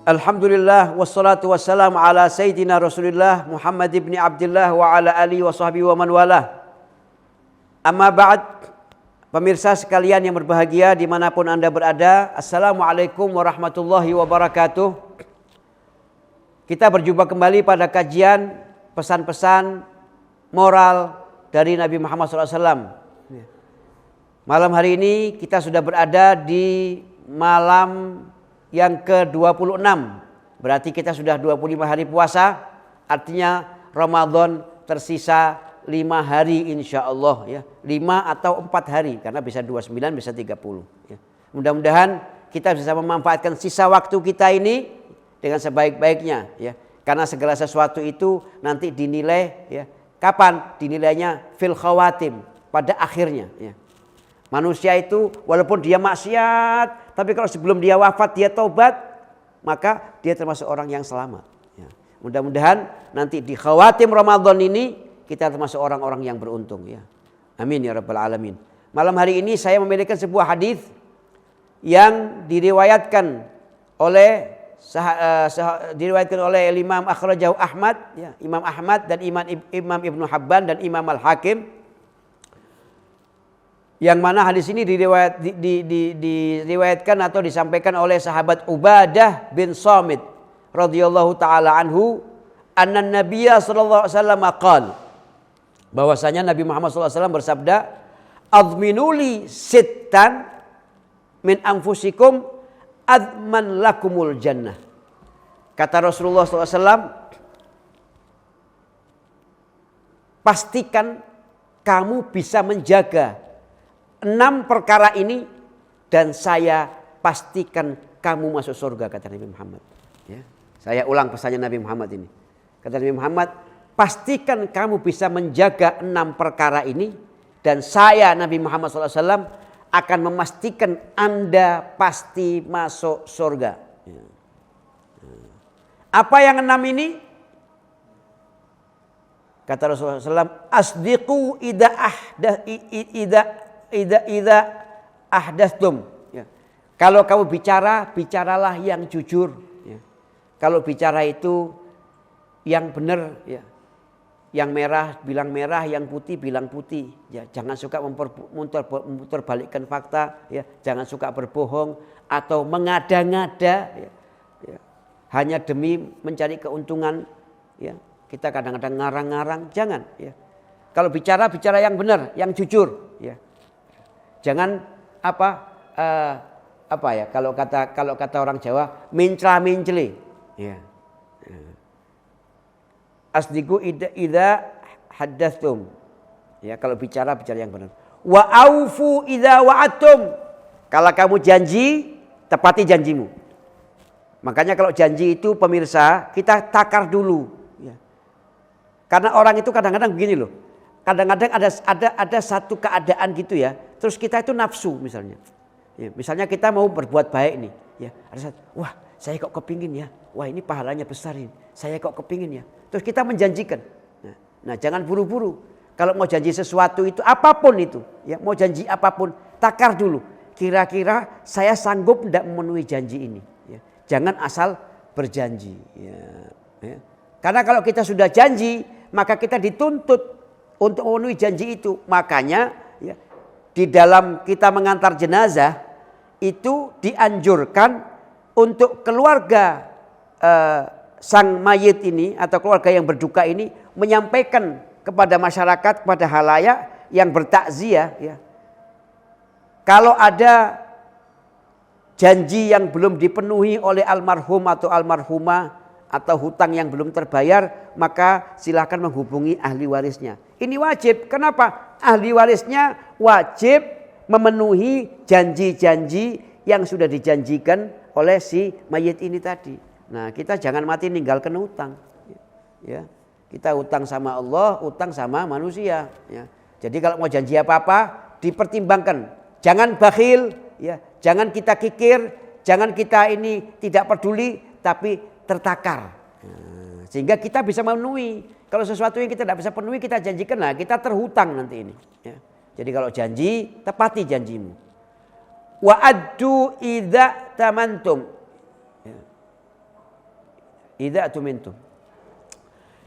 Alhamdulillah wassalatu wassalamu ala sayyidina Rasulillah Muhammad ibn Abdullah wa ala alihi wa sahbihi wa man walah. Amma ba'd, pemirsa sekalian yang berbahagia dimanapun Anda berada, Assalamualaikum warahmatullahi wabarakatuh. Kita berjumpa kembali pada kajian pesan-pesan moral dari Nabi Muhammad SAW. Malam hari ini kita sudah berada di malam yang ke-26. Berarti kita sudah 25 hari puasa. Artinya Ramadan tersisa 5 hari insya Allah ya. 5 atau 4 hari karena bisa 29 bisa 30 ya. Mudah-mudahan kita bisa memanfaatkan sisa waktu kita ini dengan sebaik-baiknya ya. Karena segala sesuatu itu nanti dinilai ya. Kapan dinilainya? Fil khawatim, pada akhirnya ya. Manusia itu walaupun dia maksiat, tapi kalau sebelum dia wafat dia taubat, maka dia termasuk orang yang selamat. Ya. Mudah-mudahan nanti di khawatim Ramadan ini kita termasuk orang-orang yang beruntung. Ya. Amin ya rabbal alamin. Malam hari ini saya memiliki sebuah hadis yang diriwayatkan oleh Imam Akhrajahu Ahmad, ya, Imam Ahmad dan Imam Ibnu Habban dan Imam Al-Hakim. Yang mana hadis ini diriwayatkan atau disampaikan oleh sahabat Ubadah bin Samit radhiyallahu taala anhu, anna Nabiyya sallallahu alaihi wasallam qala, bahwasanya Nabi Muhammad sallallahu alaihi wasallam bersabda, "Adminuli sittan min anfusikum adman lakumul jannah." Kata Rasulullah sallallahu alaihi wasallam, pastikan kamu bisa menjaga 6 perkara ini dan saya pastikan kamu masuk surga, kata Nabi Muhammad. Ya. Saya ulang pesannya Nabi Muhammad ini. Kata Nabi Muhammad, pastikan kamu bisa menjaga 6 perkara ini dan saya Nabi Muhammad SAW akan memastikan Anda pasti masuk surga. Ya. Apa yang 6 ini? Kata Rasulullah SAW, asdiqu idza ahdatstum. Ya. Kalau kamu bicara, bicaralah yang jujur. Ya. Kalau bicara itu yang benar. Ya. Yang merah bilang merah, yang putih bilang putih. Ya. Jangan suka memperbalikkan fakta. Ya. Jangan suka berbohong atau mengada-ngada. Ya. Ya. Hanya demi mencari keuntungan. Ya. Kita kadang-kadang ngarang-ngarang. Jangan. Ya. Kalau bicara, bicara yang benar, yang jujur. Ya. Jangan kalau kata orang Jawa mincla-mincli. Ya. Asdiqu idza haddatstum. Ya, kalau bicara yang benar. Wa aufu idza wa'adtum. Kalau kamu janji, tepati janjimu. Makanya kalau janji itu pemirsa, kita takar dulu. Ya. Karena orang itu kadang-kadang begini loh. Kadang-kadang ada satu keadaan gitu ya. Terus kita itu nafsu misalnya. Ya, misalnya kita mau berbuat baik nih. Ya, ada satu, wah saya kok kepingin ya. Wah ini pahalanya besar ini. Saya kok kepingin ya. Terus kita menjanjikan. Nah jangan buru-buru. Kalau mau janji sesuatu itu apapun itu. Ya, mau janji apapun. Takar dulu. Kira-kira saya sanggup tidak memenuhi janji ini. Ya, jangan asal berjanji. Ya, ya. Karena kalau kita sudah janji maka kita dituntut untuk memenuhi janji itu. Makanya ya, di dalam kita mengantar jenazah itu dianjurkan untuk keluarga sang mayit ini atau keluarga yang berduka ini menyampaikan kepada masyarakat, kepada halayak yang bertakziah ya. Kalau ada janji yang belum dipenuhi oleh almarhum atau almarhumah atau hutang yang belum terbayar, maka silakan menghubungi ahli warisnya. Ini wajib. Kenapa? Ahli warisnya wajib memenuhi janji-janji yang sudah dijanjikan oleh si mayit ini tadi. Nah, kita jangan mati ninggalkan hutang. Ya. Kita hutang sama Allah, hutang sama manusia. Ya. Jadi kalau mau janji apa-apa, dipertimbangkan. Jangan bakhil, ya. Jangan kita kikir, jangan kita ini tidak peduli, tapi tertakar. Nah, sehingga kita bisa memenuhi. Kalau sesuatu yang kita tidak bisa penuhi, kita janjikan, nah kita terhutang nanti ini. Ya. Jadi kalau janji, tepati janjimu. Wa addu idza tamantum. Ya. Idza tumintum.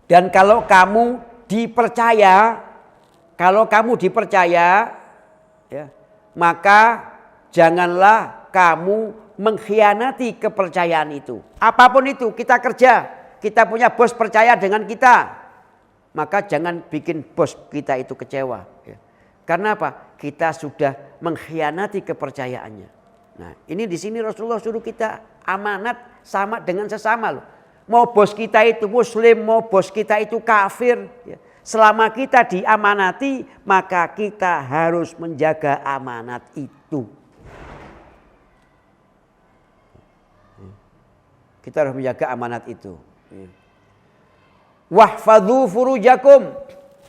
Dan kalau kamu dipercaya, ya, maka janganlah kamu mengkhianati kepercayaan itu. Apapun itu, kita kerja, kita punya bos percaya dengan kita, maka jangan bikin bos kita itu kecewa. Ya. Karena apa? Kita sudah mengkhianati kepercayaannya. Nah, ini di sini Rasulullah suruh kita amanat sama dengan sesama loh. Mau bos kita itu muslim, mau bos kita itu kafir, ya. Selama kita diamanati, maka kita harus menjaga amanat itu. Kita harus menjaga amanat itu. Wahfadzu furujakum.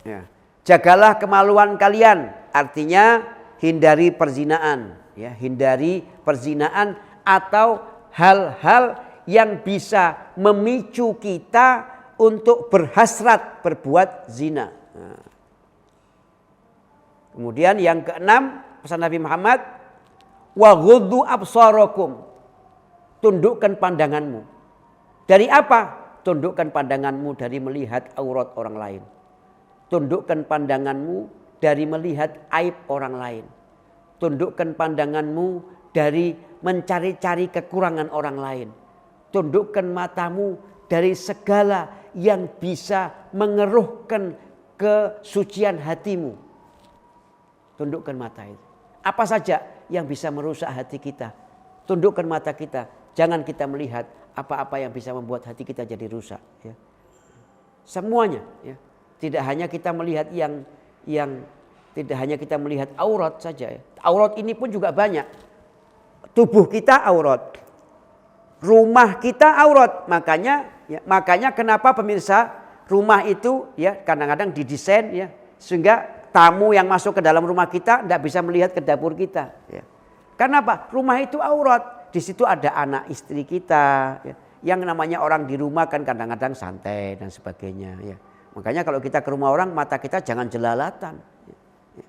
Ya. Jagalah kemaluan kalian. Artinya hindari perzinaan. Ya, hindari perzinaan atau hal-hal yang bisa memicu kita untuk berhasrat berbuat zina. Nah. Kemudian yang keenam, pesan Nabi Muhammad, wa ghuddu absarakum. Tundukkan pandanganmu. Dari apa? Tundukkan pandanganmu dari melihat aurat orang lain. Tundukkan pandanganmu dari melihat aib orang lain. Tundukkan pandanganmu dari mencari-cari kekurangan orang lain. Tundukkan matamu dari segala yang bisa mengeruhkan kesucian hatimu. Tundukkan mata itu. Apa saja yang bisa merusak hati kita. Tundukkan mata kita. Jangan kita melihat apa-apa yang bisa membuat hati kita jadi rusak. Ya. Semuanya. Ya. Tidak hanya kita melihat yang tidak hanya kita melihat aurat saja. Ya. Aurat ini pun juga banyak. Tubuh kita aurat. Rumah kita aurat. Makanya kenapa pemirsa rumah itu ya kadang-kadang didesain ya sehingga tamu yang masuk ke dalam rumah kita tidak bisa melihat ke dapur kita. Ya. Karena apa? Rumah itu aurat. Di situ ada anak istri kita, ya. Yang namanya orang di rumah kan kadang-kadang santai dan sebagainya. Ya. Makanya kalau kita ke rumah orang, mata kita jangan jelalatan. Ya.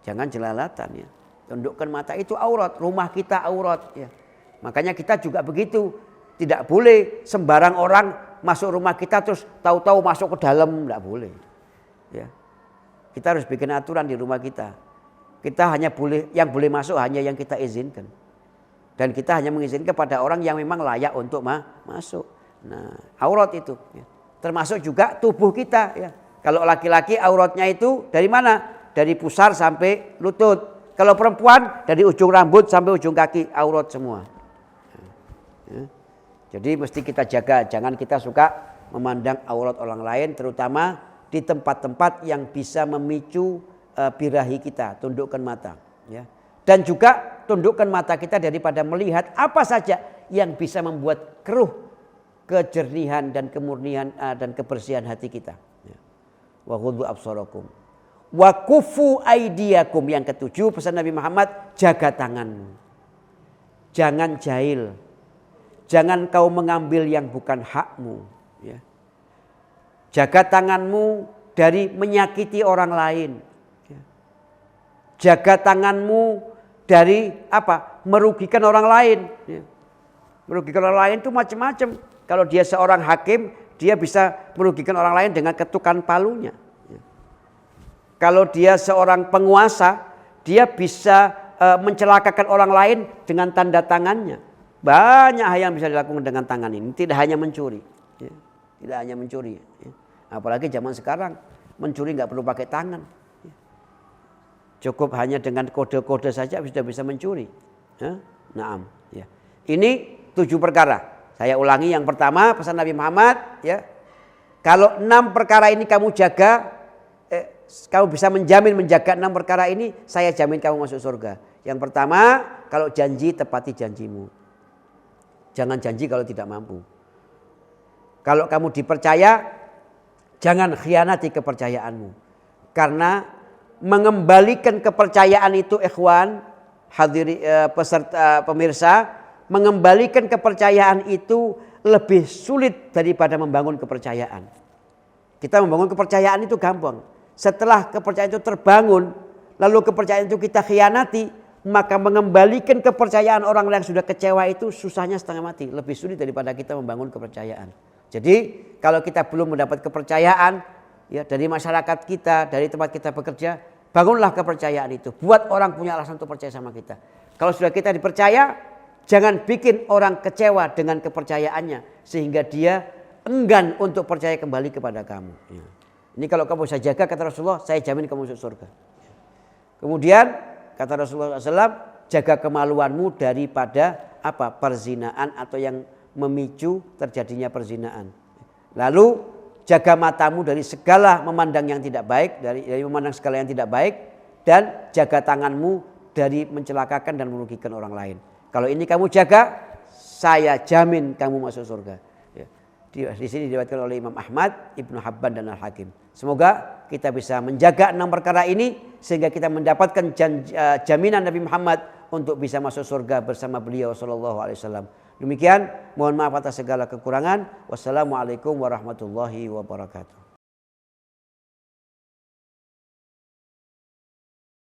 Jangan jelalatan. Ya. Tundukkan mata itu aurat, rumah kita aurat. Ya. Makanya kita juga begitu, tidak boleh sembarang orang masuk rumah kita terus tahu-tahu masuk ke dalam, tidak boleh. Ya. Kita harus bikin aturan di rumah kita. Kita hanya boleh, yang boleh masuk hanya yang kita izinkan. Dan kita hanya mengizinkan kepada orang yang memang layak untuk masuk. Nah, aurat itu. Ya. Termasuk juga tubuh kita. Ya. Kalau laki-laki auratnya itu dari mana? Dari pusar sampai lutut. Kalau perempuan dari ujung rambut sampai ujung kaki. Aurat semua. Ya. Jadi mesti kita jaga. Jangan kita suka memandang aurat orang lain. Terutama di tempat-tempat yang bisa memicu birahi kita. Tundukkan mata. Ya. Dan juga tundukkan mata kita daripada melihat apa saja yang bisa membuat keruh kejernihan dan kemurnian dan kebersihan hati kita. Wa ghuddu absarakum. Wa kufu aidiakum. Yang ketujuh pesan Nabi Muhammad, jaga tanganmu. Jangan jahil. Jangan kau mengambil yang bukan hakmu. Ya. Jaga tanganmu dari menyakiti orang lain. Ya. Jaga tanganmu dari apa? Merugikan orang lain. Ya. Merugikan orang lain itu macam-macam. Kalau dia seorang hakim, dia bisa merugikan orang lain dengan ketukan palunya. Ya. Kalau dia seorang penguasa, dia bisa mencelakakan orang lain dengan tanda tangannya. Banyak hal yang bisa dilakukan dengan tangan ini. Tidak hanya mencuri. Ya. Tidak hanya mencuri. Ya. Apalagi zaman sekarang, mencuri nggak perlu pakai tangan. Cukup hanya dengan kode-kode saja sudah bisa mencuri. Ya? Naam. Ya. Ini 7 perkara. Saya ulangi, yang pertama pesan Nabi Muhammad. Ya. Kalau 6 perkara ini kamu jaga, kamu bisa menjaga 6 perkara ini, saya jamin kamu masuk surga. Yang pertama, kalau janji tepati janjimu. Jangan janji kalau tidak mampu. Kalau kamu dipercaya, jangan khianati kepercayaanmu. Karena mengembalikan kepercayaan itu ikhwan, peserta pemirsa, mengembalikan kepercayaan itu lebih sulit daripada membangun kepercayaan. Kita membangun kepercayaan itu gampang. Setelah kepercayaan itu terbangun, lalu kepercayaan itu kita khianati, maka mengembalikan kepercayaan orang yang sudah kecewa itu susahnya setengah mati. Lebih sulit daripada kita membangun kepercayaan. Jadi kalau kita belum mendapat kepercayaan ya dari masyarakat kita, dari tempat kita bekerja, bangunlah kepercayaan itu. Buat orang punya alasan untuk percaya sama kita. Kalau sudah kita dipercaya, jangan bikin orang kecewa dengan kepercayaannya sehingga dia enggan untuk percaya kembali kepada kamu. Ya. Ini kalau kamu bisa jaga, kata Rasulullah, saya jamin kamu masuk surga. Kemudian kata Rasulullah SAW, jaga kemaluanmu daripada apa? Perzinaan atau yang memicu terjadinya perzinaan. Lalu jaga matamu dari segala memandang yang tidak baik, dari memandang segala yang tidak baik, dan jaga tanganmu dari mencelakakan dan merugikan orang lain. Kalau ini kamu jaga, saya jamin kamu masuk surga. Di sini diriwayatkan oleh Imam Ahmad, Ibnu Habban dan Al-Hakim. Semoga kita bisa menjaga 6 perkara ini sehingga kita mendapatkan jaminan Nabi Muhammad untuk bisa masuk surga bersama beliau sallallahu alaihi wasallam. Demikian, mohon maaf atas segala kekurangan. Wassalamualaikum warahmatullahi wabarakatuh.